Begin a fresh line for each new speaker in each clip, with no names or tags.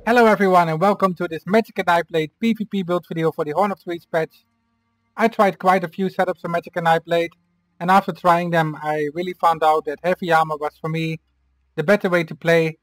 Hello everyone and welcome to this Magicka Nightblade PvP build video for the Horn of Trees patch. I tried quite a few setups of Magicka Nightblade, and after trying them I really found out that heavy armor was for me the better way to play.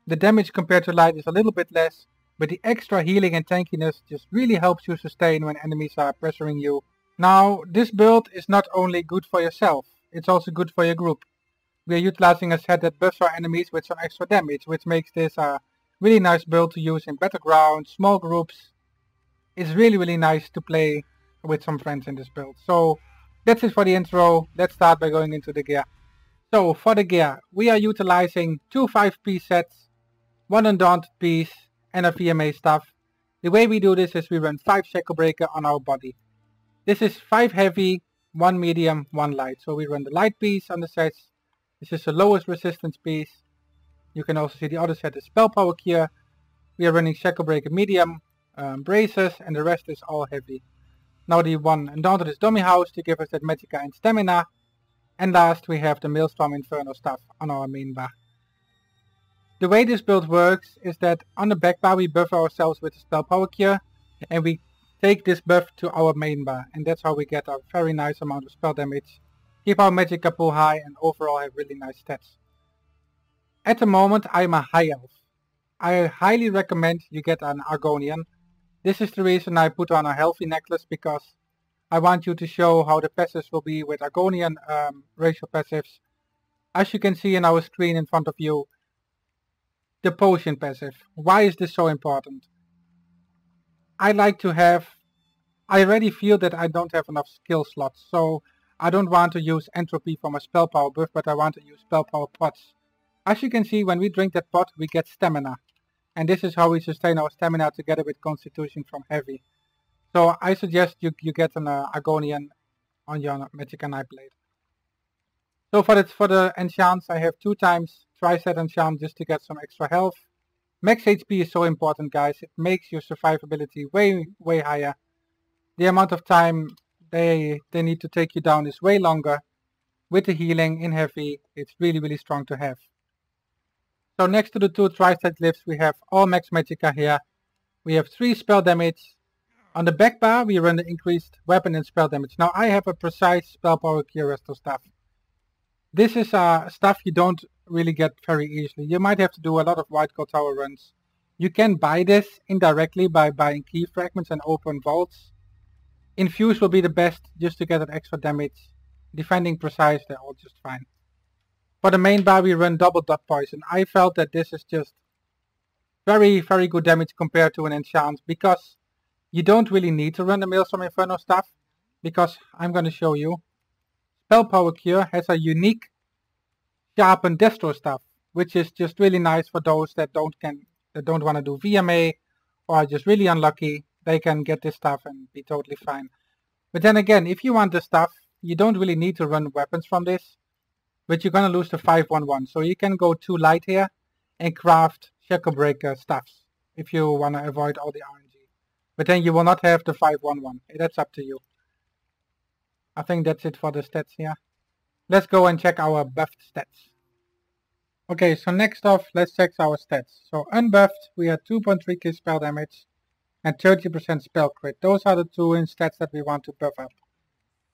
The damage compared to light is a little bit less, but the extra healing and tankiness just really helps you sustain when enemies are pressuring you. Now this build is not only good for yourself, it's also good for your group. We are utilizing a set that buffs our enemies with some extra damage, which makes this a really nice build to use in Battleground, small groups. It's really nice to play with some friends in this build. So that's it for the intro. Let's start by going into the gear. So for the gear, we are utilizing two 5-piece sets, one Undaunted piece and a VMA stuff. The way we do this is we run 5 Shacklebreaker on our body. This is 5 heavy, 1 medium, 1 light. So we run the light piece on the sets. This is the lowest resistance piece. You can also see the other set is Spell Power Cure. We are running Shacklebreaker medium, braces, and the rest is all heavy. Now the one Undaunted is Domihaus to give us that Magicka and stamina. And last we have the Maelstrom Inferno stuff on our main bar. The way this build works is that on the back bar we buff ourselves with the Spell Power Cure, and we take this buff to our main bar, and that's how we get a very nice amount of spell damage, keep our Magicka pool high, and overall have really nice stats. At the moment I am a high elf. I highly recommend you get an Argonian. This is the reason I put on a healthy necklace, because I want you to show how the passives will be with Argonian racial passives. As you can see in our screen in front of you, the potion passive. Why is this so important? I already feel that I don't have enough skill slots, so I don't want to use entropy for my spell power buff, but I want to use spell power pots. As you can see, when we drink that pot, we get stamina. And this is how we sustain our stamina together with constitution from heavy. So I suggest you get an Argonian on your Magicka Nightblade. So for the enchants, I have 2 times tri-set enchant just to get some extra health. Max HP is so important, guys. It makes your survivability way higher. The amount of time they need to take you down is way longer. With the healing in heavy, it's really strong to have. So next to the 2 tri-set glyphs we have all max Magicka here. We have 3 spell damage. On the back bar we run the increased weapon and spell damage. Now I have a precise spell power cure restore stuff. This is stuff you don't really get very easily. You might have to do a lot of White Coat Tower runs. You can buy this indirectly by buying key fragments and open vaults. Infuse will be the best just to get that extra damage. Defending precise, they're all just fine. For the main bar we run double dot poison. I felt that this is just very good damage compared to an enchant, because you don't really need to run the Maelstrom Inferno stuff, because I'm going to show you. Spell Power Cure has a unique sharpened Destro stuff, which is just really nice for those that don't want to do VMA or are just really unlucky. They can get this stuff and be totally fine. But then again, if you want this stuff, you don't really need to run weapons from this. But you're going to lose the 5-1-1. So you can go 2 light here and craft Shacklebreaker stuffs if you want to avoid all the RNG. But then you will not have the 5-1-1. That's up to you. I think that's it for the stats here. Let's go and check our buffed stats. Okay, so next off, let's check our stats. So unbuffed, we had 2.3k spell damage and 30% spell crit. Those are the 2 stats that we want to buff up.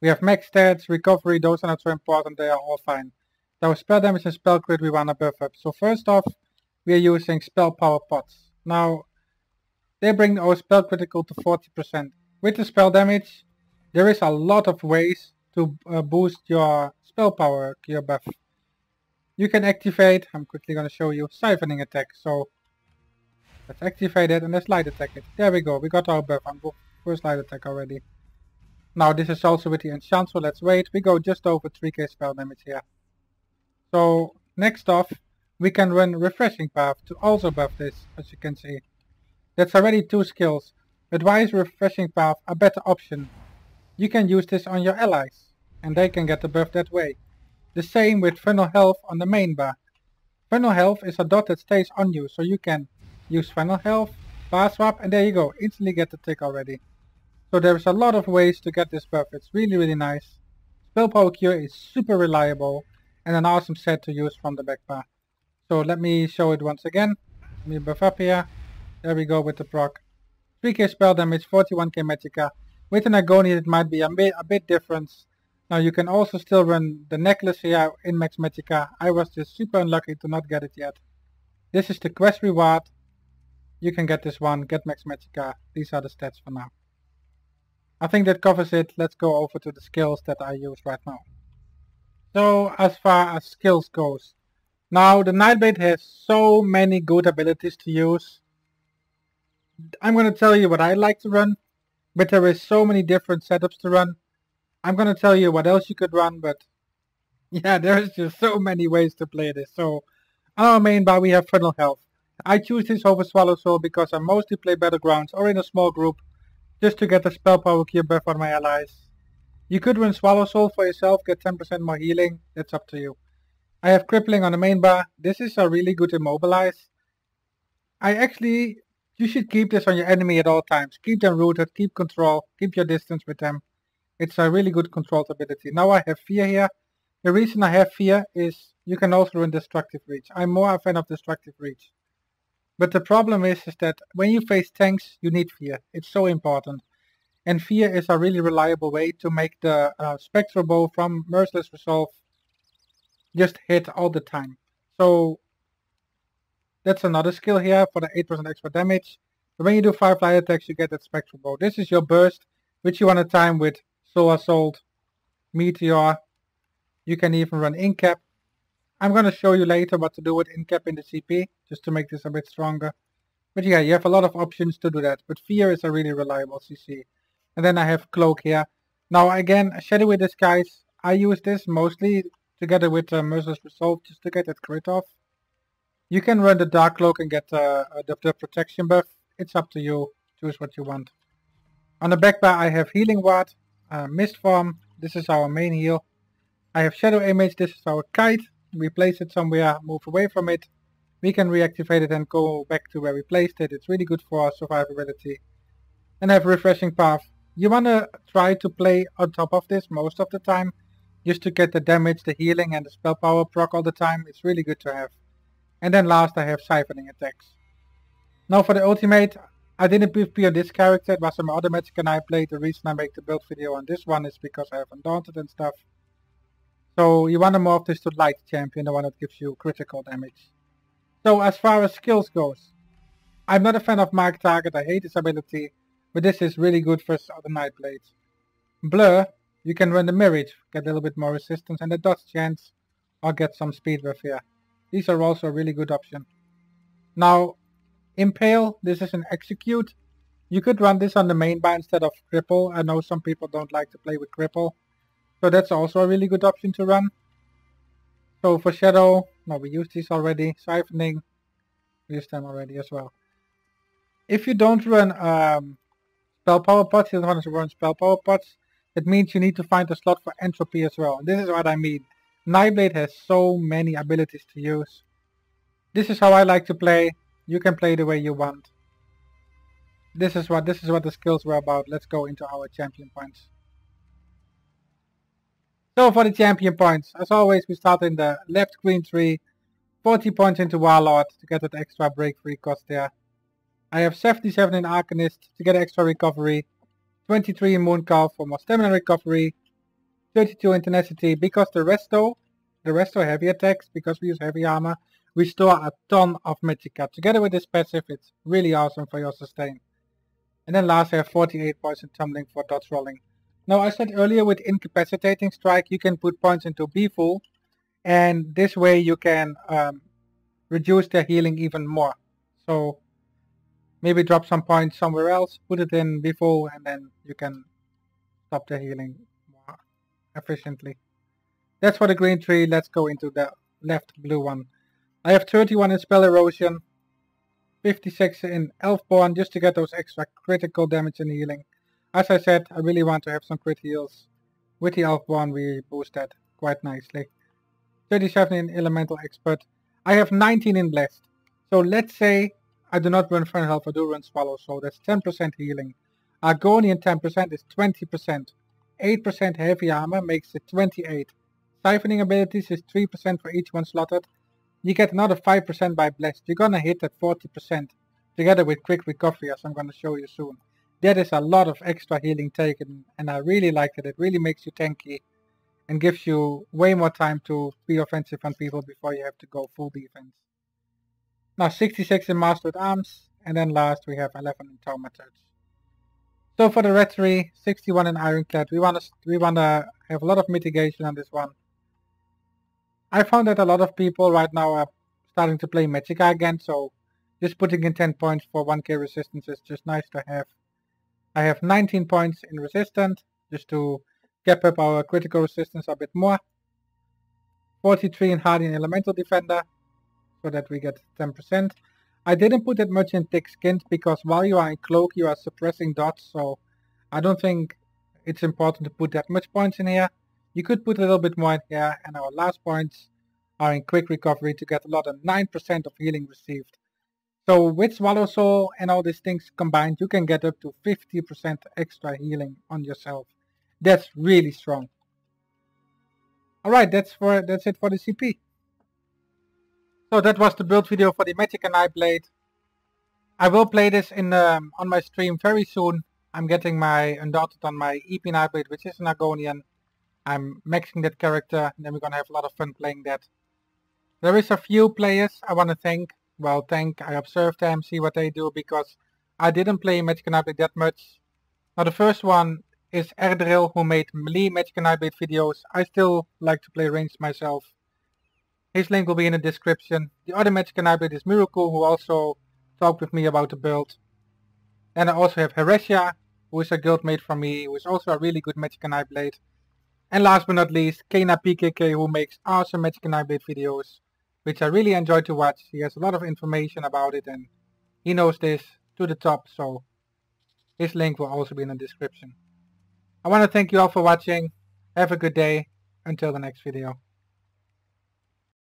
We have max stats, recovery, those are not so important, they are all fine. So spell damage and spell crit we want to buff up. So first off, we are using spell power pots. Now, they bring our spell critical to 40%. With the spell damage, there is a lot of ways to boost your spell power cure buff. You can activate, I'm quickly going to show you, siphoning attack. So, let's activate it and let's light attack it. There we go, we got our buff on first light attack already. Now this is also with the enchant, so let's wait. We go just over 3k spell damage here. So next off, we can run Refreshing Path to also buff this, as you can see. That's already 2 skills, but why is Refreshing Path a better option? You can use this on your allies, and they can get the buff that way. The same with Funnel Health on the main bar. Funnel Health is a dot that stays on you, so you can use Funnel Health, bar swap, and there you go, instantly get the tick already. So there's a lot of ways to get this buff. It's really nice. Spell Power Cure is super reliable and an awesome set to use from the back bar. So let me show it once again. Let me buff up here. There we go with the proc. 3k spell damage, 41k Magicka. With an Agony it might be a bit different. Now you can also still run the necklace here in Max Magicka. I was just super unlucky to not get it yet. This is the quest reward. You can get this one, get Max Magicka. These are the stats for now. I think that covers it. Let's go over to the skills that I use right now. So as far as skills goes. Now the Nightblade has so many good abilities to use. I'm going to tell you what I like to run, but there is so many different setups to run. I'm going to tell you what else you could run, but yeah, there's just so many ways to play this. So on our main bar we have Funnel Health. I choose this over Swallow Soul because I mostly play Battlegrounds or in a small group just to get the spell power cure buff on my allies. You could run Swallow Soul for yourself, get 10% more healing, that's up to you. I have Crippling on the main bar. This is a really good Immobilize. You should keep this on your enemy at all times. Keep them rooted, keep control, keep your distance with them. It's a really good controlled ability. Now I have Fear here. The reason I have Fear is you can also run Destructive Reach. I'm more a fan of Destructive Reach. But the problem is that when you face tanks, you need Fear. It's so important. And Fear is a really reliable way to make the Spectral Bow from Merciless Resolve just hit all the time. So that's another skill here for the 8% extra damage. But when you do Firefly attacks, you get that Spectral Bow. This is your burst, which you want to time with Soul Assault, Meteor. You can even run Incap. I'm going to show you later what to do with Incap in the CP, just to make this a bit stronger. But yeah, you have a lot of options to do that. But Fear is a really reliable CC. And then I have Cloak here. Now again, Shadowy Disguise. I use this mostly together with Merciless Resolve just to get that crit off. You can run the Dark Cloak and get the protection buff. It's up to you. Choose what you want. On the back bar I have Healing Ward, Mist Form. This is our main heal. I have Shadow Image. This is our kite. We place it somewhere, move away from it. We can reactivate it and go back to where we placed it. It's really good for our survivability. And I have Refreshing Path. You want to try to play on top of this most of the time, just to get the damage, the healing and the spell power proc all the time. It's really good to have. And then last I have Siphoning Attacks. Now for the ultimate, I didn't PvP on this character. It was some other Magicka Nightblade. The reason I make the build video on this one is because I have Undaunted and stuff. So you want to morph this to Light Champion, the one that gives you critical damage. So as far as skills goes, I'm not a fan of Mark Target. I hate this ability, but this is really good for the Nightblades. Blur, you can run the Mirage, get a little bit more resistance and a dodge chance, or get some speed buff here. These are also a really good option. Now, Impale, this is an Execute. You could run this on the main bar instead of Cripple. I know some people don't like to play with Cripple. So that's also a really good option to run. So for Shadow, no, we used these already. Siphoning, we used them already as well. If you don't run Spell Power Pots, you don't want to run Spell Power Pots, it means you need to find a slot for Entropy as well. And this is what I mean. Nightblade has so many abilities to use. This is how I like to play. You can play the way you want. This is what the skills were about. Let's go into our champion points. So for the champion points, as always we start in the left green tree. 40 points into Warlord to get that extra break free cost there. I have 77 in Arcanist to get extra recovery. 23 in Mooncalf for more stamina recovery. 32 in Tenacity because the resto heavy attacks, because we use heavy armor, restore a ton of Magicka. Together with this passive, it's really awesome for your sustain. And then last I have 48 points in Tumbling for dodge rolling. Now I said earlier with Incapacitating Strike you can put points into Be Full, and this way you can reduce their healing even more. So maybe drop some points somewhere else, put it in Be Full, and then you can stop their healing more efficiently. That's for the green tree. Let's go into the left blue one. I have 31 in Spell Erosion, 56 in Elfborn just to get those extra critical damage and healing. As I said, I really want to have some crit heals. With the Elfborn we boost that quite nicely. 37 in Elemental Expert. I have 19 in Blessed. So let's say I do not run Fern Health, I do run Swallow, so that's 10% healing. Argonian 10% is 20%. 8% heavy armor makes it 28. Siphoning abilities is 3% for each one slotted. You get another 5% by Blessed. You're gonna hit at 40%. together with quick recovery, as I'm going to show you soon. That is a lot of extra healing taken, and I really like it. It really makes you tanky and gives you way more time to be offensive on people before you have to go full defense. Now 66 in Mastered Arms, and then last we have 11 in Thaumaturge. So for the Rhetoric, 61 in Ironclad. We wanna have a lot of mitigation on this one. I found that a lot of people right now are starting to play Magicka again, so just putting in 10 points for 1k resistance is just nice to have. I have 19 points in resistant, just to cap up our critical resistance a bit more. 43 in Hardy and Elemental Defender, so that we get 10%. I didn't put that much in Thick Skinned, because while you are in Cloak you are suppressing dots, so I don't think it's important to put that much points in here. You could put a little bit more in here, and our last points are in Quick Recovery to get a lot of 9% of healing received. So with Swallow Soul and all these things combined, you can get up to 50% extra healing on yourself. That's really strong. Alright, that's it for the CP. So that was the build video for the Magicka Nightblade. I will play this in on my stream very soon. I'm getting my Undaunted on my EP Nightblade, which is an Argonian. I'm maxing that character, and then we're gonna have a lot of fun playing that. There is a few players I want to thank. Well, I observe them, see what they do, because I didn't play Magicka Nightblade that much. Now the first one is Erdril, who made melee Magicka Nightblade videos. I still like to play ranged myself. His link will be in the description. The other Magicka Nightblade is Miracle, who also talked with me about the build. And I also have Heresia, who is a guildmate from me, who is also a really good Magicka Nightblade. And last but not least, Kena PKK, who makes awesome Magicka Nightblade videos, which I really enjoy to watch. He has a lot of information about it, and he knows this to the top, so his link will also be in the description. I want to thank you all for watching. Have a good day. Until the next video.